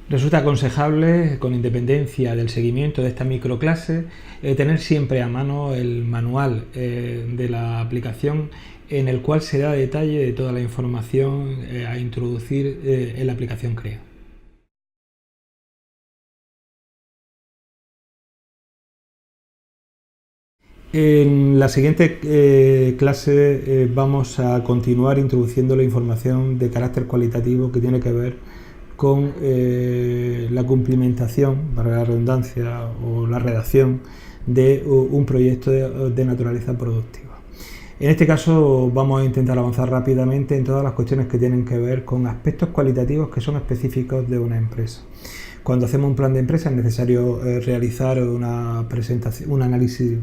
Resulta aconsejable, con independencia del seguimiento de esta microclase, tener siempre a mano el manual de la aplicación, en el cual se da detalle de toda la información a introducir en la aplicación CREA. En la siguiente clase vamos a continuar introduciendo la información de carácter cualitativo que tiene que ver con la cumplimentación, para la redundancia, o la redacción de un proyecto de naturaleza productiva. En este caso vamos a intentar avanzar rápidamente en todas las cuestiones que tienen que ver con aspectos cualitativos que son específicos de una empresa. Cuando hacemos un plan de empresa es necesario realizar una presentación, un análisis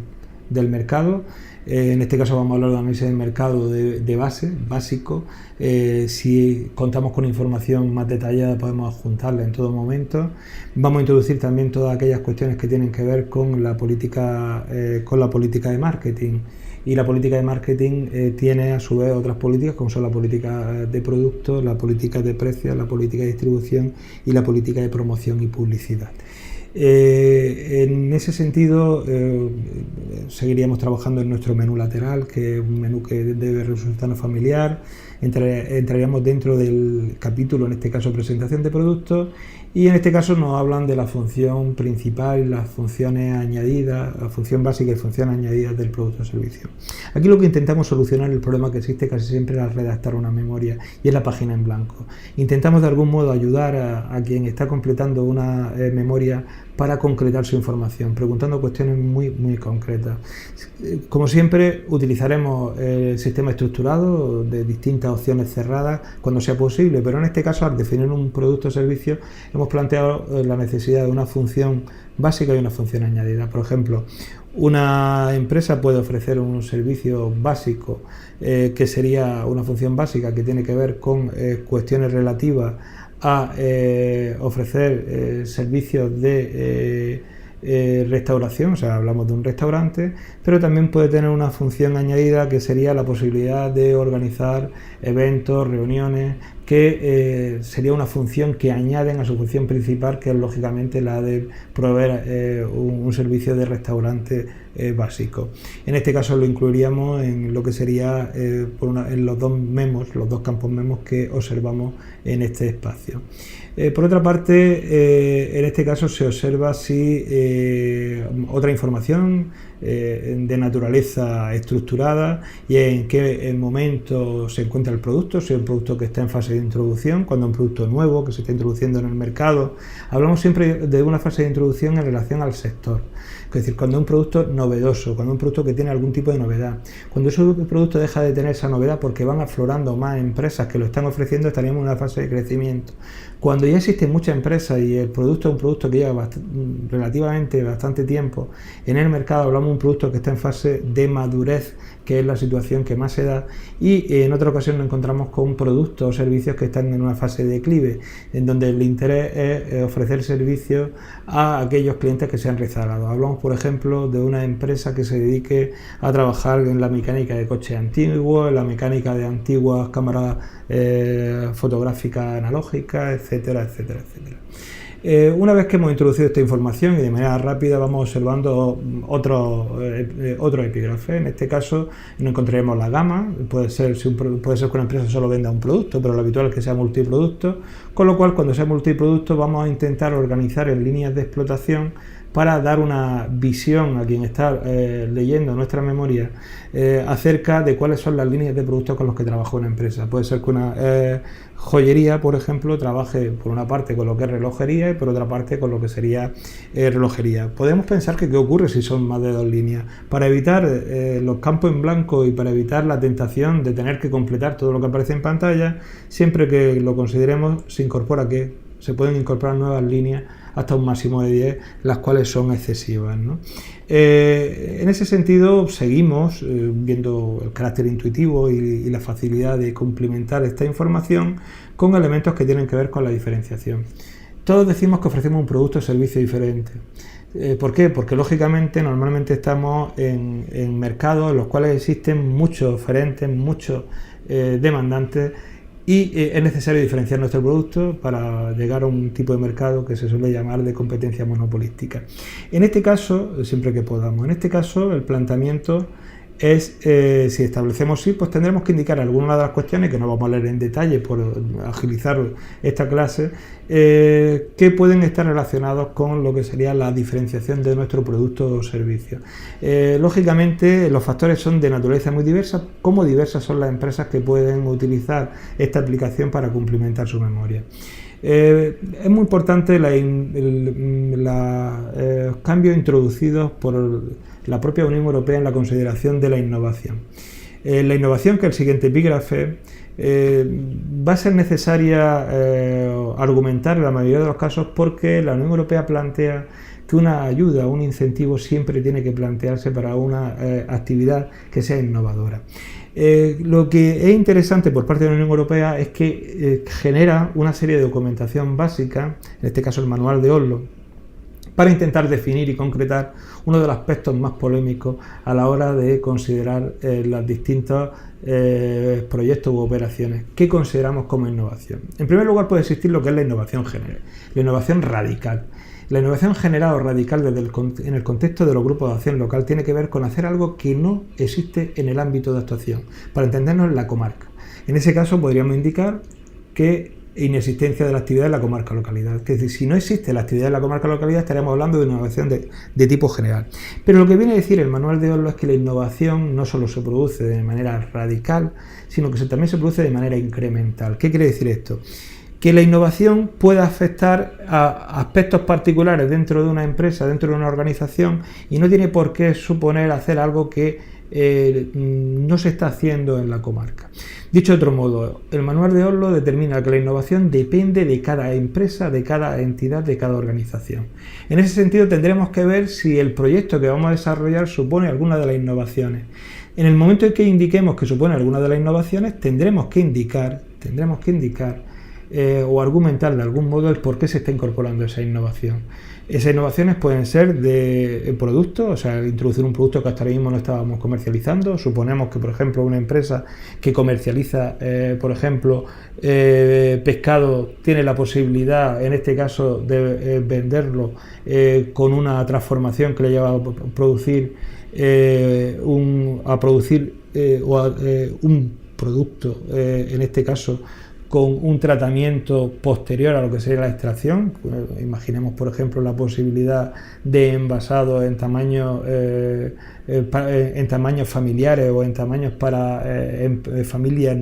del mercado. En este caso vamos a hablar de análisis del mercado de base, básico. Si contamos con información más detallada podemos adjuntarla en todo momento. Vamos a introducir también todas aquellas cuestiones que tienen que ver con la política de marketing. Y la política de marketing tiene a su vez otras políticas, como son la política de productos, la política de precios, la política de distribución y la política de promoción y publicidad. En ese sentido seguiríamos trabajando en nuestro menú lateral, que es un menú que debe resultarnos familiar. Entraríamos dentro del capítulo, en este caso presentación de productos, y en este caso nos hablan de la función principal, las funciones añadidas, la función básica y funciones añadidas del producto o servicio. Aquí lo que intentamos solucionar el problema que existe casi siempre es redactar una memoria, y es la página en blanco. Intentamos de algún modo ayudar a quien está completando una memoria para concretar su información, preguntando cuestiones muy concretas. Como siempre, utilizaremos el sistema estructurado de distintas opciones cerradas cuando sea posible, pero en este caso, al definir un producto o servicio, hemos planteado la necesidad de una función básica y una función añadida. Por ejemplo, una empresa puede ofrecer un servicio básico que sería una función básica que tiene que ver con cuestiones relativas a ofrecer servicios de restauración, o sea, hablamos de un restaurante, pero también puede tener una función añadida que sería la posibilidad de organizar eventos, reuniones, que sería una función que añaden a su función principal, que es lógicamente la de proveer un servicio de restaurante básico. En este caso lo incluiríamos en lo que sería en los dos campos memos que observamos en este espacio. Por otra parte, en este caso se observa si otra información de naturaleza estructurada, y en qué momento se encuentra el producto, si es un producto que está en fase de introducción, cuando es un producto nuevo que se está introduciendo en el mercado. Hablamos siempre de una fase de introducción en relación al sector, es decir, cuando es un producto novedoso, cuando es un producto que tiene algún tipo de novedad. Cuando ese producto deja de tener esa novedad porque van aflorando más empresas que lo están ofreciendo, estaríamos en una fase de crecimiento. Cuando ya existen muchas empresas y el producto es un producto que lleva relativamente bastante tiempo en el mercado, hablamos de un producto que está en fase de madurez, que es la situación que más se da, y en otra ocasión nos encontramos con productos o servicios que están en una fase de declive, en donde el interés es ofrecer servicios a aquellos clientes que se han rezagado. Hablamos, por ejemplo, de una empresa que se dedique a trabajar en la mecánica de coches antiguos, en la mecánica de antiguas cámaras fotográficas analógicas, etcétera, etcétera, etcétera. Una vez que hemos introducido esta información y de manera rápida vamos observando otro epígrafe. En este caso nos encontraremos la gama. Puede ser que una empresa solo venda un producto, pero lo habitual es que sea multiproducto, con lo cual cuando sea multiproducto vamos a intentar organizar en líneas de explotación para dar una visión a quien está leyendo nuestra memoria acerca de cuáles son las líneas de productos con los que trabaja una empresa. Puede ser que una joyería, por ejemplo, trabaje por una parte con lo que es relojería y por otra parte con lo que sería relojería. Podemos pensar que qué ocurre si son más de dos líneas. Para evitar los campos en blanco y para evitar la tentación de tener que completar todo lo que aparece en pantalla, siempre que lo consideremos se pueden incorporar nuevas líneas hasta un máximo de 10, las cuales son excesivas, ¿no? En ese sentido seguimos viendo el carácter intuitivo y la facilidad de complementar esta información con elementos que tienen que ver con la diferenciación. Todos decimos que ofrecemos un producto o servicio diferente. ¿Por qué? Porque lógicamente normalmente estamos en mercados en los cuales existen muchos oferentes, muchos demandantes, y es necesario diferenciar nuestro producto para llegar a un tipo de mercado que se suele llamar de competencia monopolística. En este caso, siempre que podamos, en este caso el planteamiento es, si establecemos sí, pues tendremos que indicar algunas de las cuestiones que no vamos a leer en detalle por agilizar esta clase, que pueden estar relacionados con lo que sería la diferenciación de nuestro producto o servicio. Lógicamente los factores son de naturaleza muy diversa, como diversas son las empresas que pueden utilizar esta aplicación para cumplimentar su memoria. Es muy importante los cambios introducidos por la propia Unión Europea en la consideración de la innovación. La innovación, que es el siguiente epígrafe, va a ser necesaria argumentar en la mayoría de los casos porque la Unión Europea plantea que una ayuda, un incentivo siempre tiene que plantearse para una actividad que sea innovadora. Lo que es interesante por parte de la Unión Europea es que genera una serie de documentación básica, en este caso el manual de Oslo, para intentar definir y concretar uno de los aspectos más polémicos a la hora de considerar los distintos proyectos u operaciones que consideramos como innovación. En primer lugar puede existir lo que es la innovación general, la innovación radical. La innovación general o radical en el contexto de los grupos de acción local tiene que ver con hacer algo que no existe en el ámbito de actuación, para entendernos en la comarca. En ese caso podríamos indicar que inexistencia de la actividad en la comarca o localidad. Es decir, si no existe la actividad en la comarca o localidad, estaríamos hablando de innovación de tipo general. Pero lo que viene a decir el manual de Oslo es que la innovación no solo se produce de manera radical, sino que también se produce de manera incremental. ¿Qué quiere decir esto? Que la innovación puede afectar a aspectos particulares dentro de una empresa, dentro de una organización, y no tiene por qué suponer hacer algo que no se está haciendo en la comarca. Dicho de otro modo, el manual de Oslo determina que la innovación depende de cada empresa, de cada entidad, de cada organización. En ese sentido tendremos que ver si el proyecto que vamos a desarrollar supone alguna de las innovaciones. En el momento en que indiquemos que supone alguna de las innovaciones, tendremos que indicar o argumentar de algún modo el por qué se está incorporando esa innovación. Esas innovaciones pueden ser de producto, o sea, introducir un producto que hasta ahora mismo no estábamos comercializando. Suponemos que, por ejemplo, una empresa que comercializa, por ejemplo, pescado, tiene la posibilidad, en este caso, de venderlo con una transformación que le lleva a producir un producto, en este caso, con un tratamiento posterior a lo que sería la extracción. Imaginemos, por ejemplo, la posibilidad de envasado en tamaños familiares o en tamaños para familias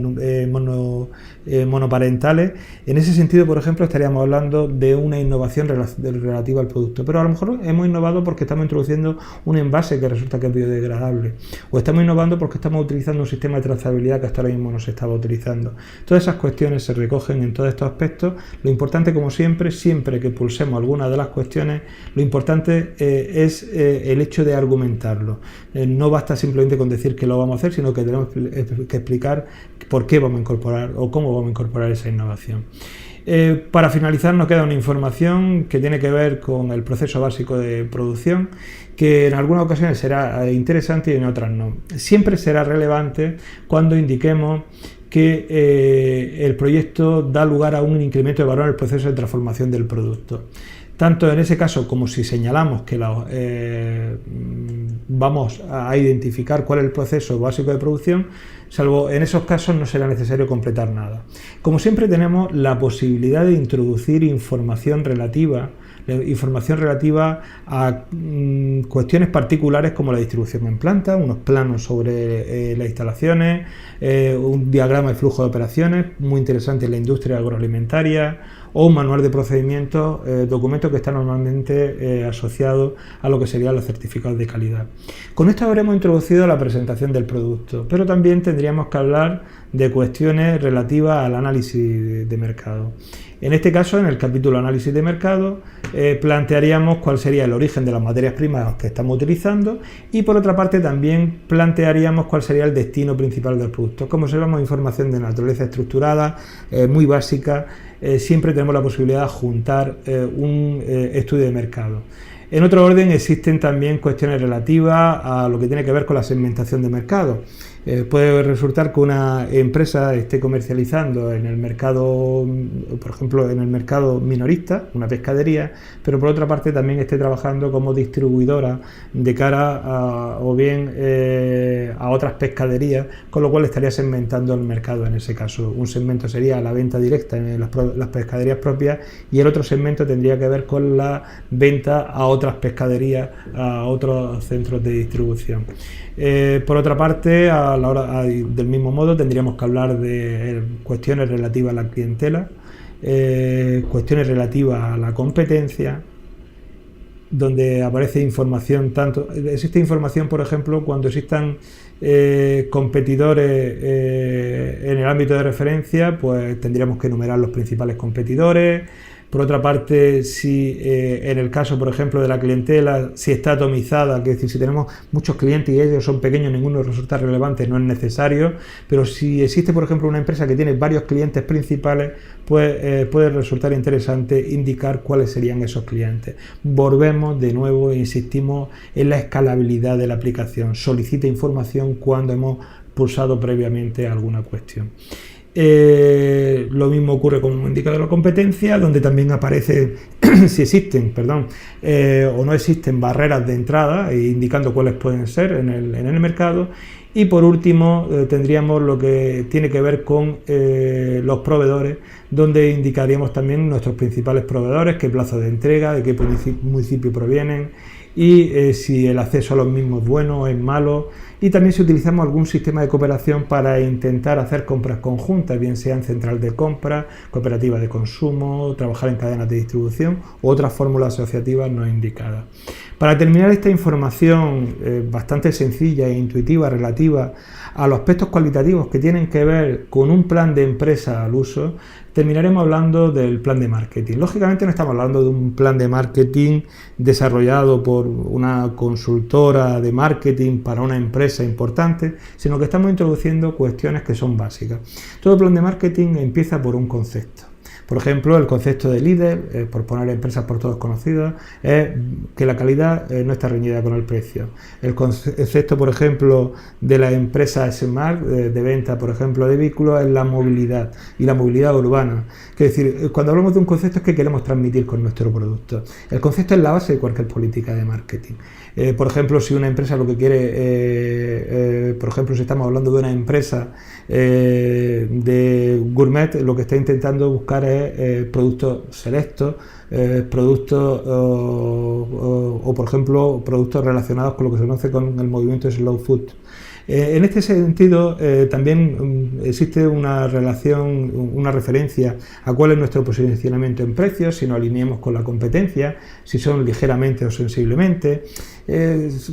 monoparentales. En ese sentido, por ejemplo, estaríamos hablando de una innovación relativa al producto, pero a lo mejor hemos innovado porque estamos introduciendo un envase que resulta que es biodegradable, o estamos innovando porque estamos utilizando un sistema de trazabilidad que hasta ahora mismo no se estaba utilizando. Todas esas cuestiones se recogen en todos estos aspectos. Lo importante, como siempre que pulsemos alguna de las cuestiones, lo importante es el hecho de argumentarlo. No basta simplemente con decir que lo vamos a hacer, sino que tenemos que explicar por qué vamos a incorporar o cómo vamos a incorporar esa innovación. Para finalizar, nos queda una información que tiene que ver con el proceso básico de producción, que en algunas ocasiones será interesante y en otras no. Siempre será relevante cuando indiquemos que el proyecto da lugar a un incremento de valor en el proceso de transformación del producto. Tanto en ese caso como si señalamos que vamos a identificar cuál es el proceso básico de producción, salvo en esos casos no será necesario completar nada. Como siempre tenemos la posibilidad de introducir información relativa a cuestiones particulares como la distribución en planta, unos planos sobre las instalaciones, un diagrama de flujo de operaciones, muy interesante en la industria agroalimentaria, o un manual de procedimientos, documento que está normalmente asociado a lo que serían los certificados de calidad. Con esto habremos introducido la presentación del producto, pero también tendríamos que hablar de cuestiones relativas al análisis de mercado. En este caso, en el capítulo análisis de mercado, plantearíamos cuál sería el origen de las materias primas que estamos utilizando y, por otra parte, también plantearíamos cuál sería el destino principal del producto. Como observamos, información de naturaleza estructurada, muy básica. Siempre tenemos la posibilidad de juntar un estudio de mercado. En otro orden, existen también cuestiones relativas a lo que tiene que ver con la segmentación de mercado. Puede resultar que una empresa esté comercializando en el mercado, por ejemplo, en el mercado minorista, una pescadería, pero por otra parte también esté trabajando como distribuidora de cara o bien a otras pescaderías, con lo cual estaría segmentando el mercado en ese caso. Un segmento sería la venta directa en las pescaderías propias y el otro segmento tendría que ver con la venta a otras pescaderías, a otros centros de distribución. Por otra parte, a la hora, del mismo modo, tendríamos que hablar de cuestiones relativas a la clientela, cuestiones relativas a la competencia, donde aparece información existe información, por ejemplo, cuando existan competidores en el ámbito de referencia, pues tendríamos que enumerar los principales competidores. Por otra parte, si en el caso, por ejemplo, de la clientela, si está atomizada, es decir, si tenemos muchos clientes y ellos son pequeños, ninguno resulta relevante, no es necesario, pero si existe, por ejemplo, una empresa que tiene varios clientes principales, pues puede resultar interesante indicar cuáles serían esos clientes. Volvemos de nuevo e insistimos en la escalabilidad de la aplicación. Solicita información cuando hemos pulsado previamente alguna cuestión. Lo mismo ocurre con un indicador de competencia, donde también aparece si existen, o no existen barreras de entrada, indicando cuáles pueden ser en el mercado. Y por último tendríamos lo que tiene que ver con los proveedores, donde indicaríamos también nuestros principales proveedores, qué plazo de entrega, de qué municipio provienen y si el acceso a los mismos es bueno o es malo. Y también si utilizamos algún sistema de cooperación para intentar hacer compras conjuntas, bien sea en central de compra, cooperativa de consumo, trabajar en cadenas de distribución u otras fórmulas asociativas no indicadas. Para terminar esta información bastante sencilla e intuitiva relativa a los aspectos cualitativos que tienen que ver con un plan de empresa al uso, terminaremos hablando del plan de marketing. Lógicamente no estamos hablando de un plan de marketing desarrollado por una consultora de marketing para una empresa importante, sino que estamos introduciendo cuestiones que son básicas. Todo plan de marketing empieza por un concepto. Por ejemplo, el concepto de líder, por poner empresas por todos conocidas, es que la calidad no está reñida con el precio. El concepto, por ejemplo, de la empresa Smart, de venta, por ejemplo, de vehículos, es la movilidad y la movilidad urbana. Es decir, cuando hablamos de un concepto es que queremos transmitir con nuestro producto. El concepto es la base de cualquier política de marketing. Por ejemplo, si una empresa lo que quiere, por ejemplo, si estamos hablando de una empresa de gourmet, lo que está intentando buscar es productos selectos, productos o, por ejemplo, productos relacionados con lo que se conoce con el movimiento slow food. En este sentido, también existe una relación, una referencia a cuál es nuestro posicionamiento en precios, si nos alineamos con la competencia, si son ligeramente o sensiblemente.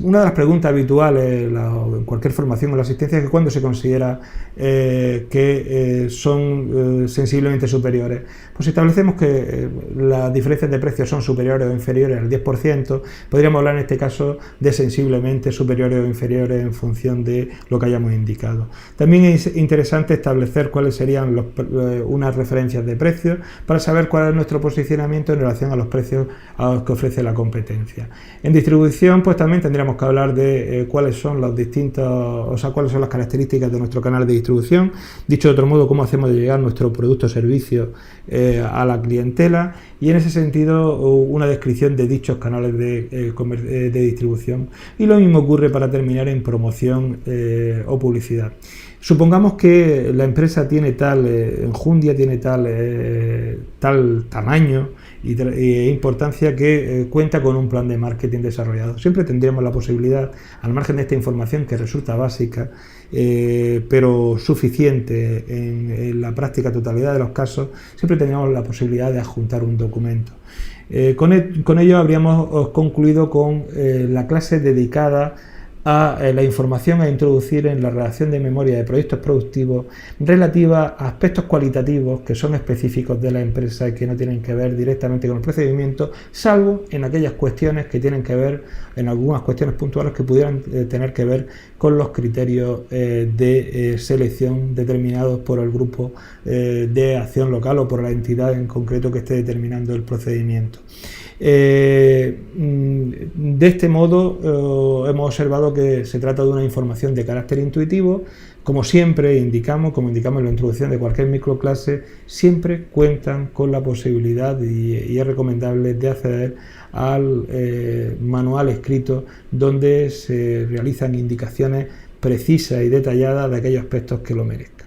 Una de las preguntas habituales en cualquier formación o la asistencia es que cuando se considera que son sensiblemente superiores. Pues si establecemos que las diferencias de precios son superiores o inferiores al 10%, podríamos hablar en este caso de sensiblemente superiores o inferiores en función de lo que hayamos indicado. También es interesante establecer cuáles serían unas referencias de precios para saber cuál es nuestro posicionamiento en relación a los precios a los que ofrece la competencia. En distribución, pues también tendríamos que hablar de cuáles son los distintos, cuáles son las características de nuestro canal de distribución. Dicho de otro modo, cómo hacemos llegar nuestro producto o servicio a la clientela, y en ese sentido una descripción de dichos canales de distribución. Y lo mismo ocurre para terminar en promoción o publicidad. Supongamos que la empresa tiene tal enjundia, tiene tal tamaño e importancia que cuenta con un plan de marketing desarrollado. Siempre tendríamos la posibilidad, al margen de esta información que resulta básica, pero suficiente en la práctica totalidad de los casos, siempre tendríamos la posibilidad de adjuntar un documento. Con ello habríamos concluido con la clase dedicada a la información a introducir en la redacción de memoria de proyectos productivos relativa a aspectos cualitativos que son específicos de la empresa y que no tienen que ver directamente con el procedimiento, salvo en aquellas cuestiones que tienen que ver, en algunas cuestiones puntuales que pudieran tener que ver con los criterios de selección determinados por el grupo de acción local o por la entidad en concreto que esté determinando el procedimiento. De este modo hemos observado que se trata de una información de carácter intuitivo. Como siempre indicamos, como indicamos en la introducción de cualquier microclase, siempre cuentan con la posibilidad y es recomendable de acceder al manual escrito, donde se realizan indicaciones precisas y detalladas de aquellos aspectos que lo merezcan.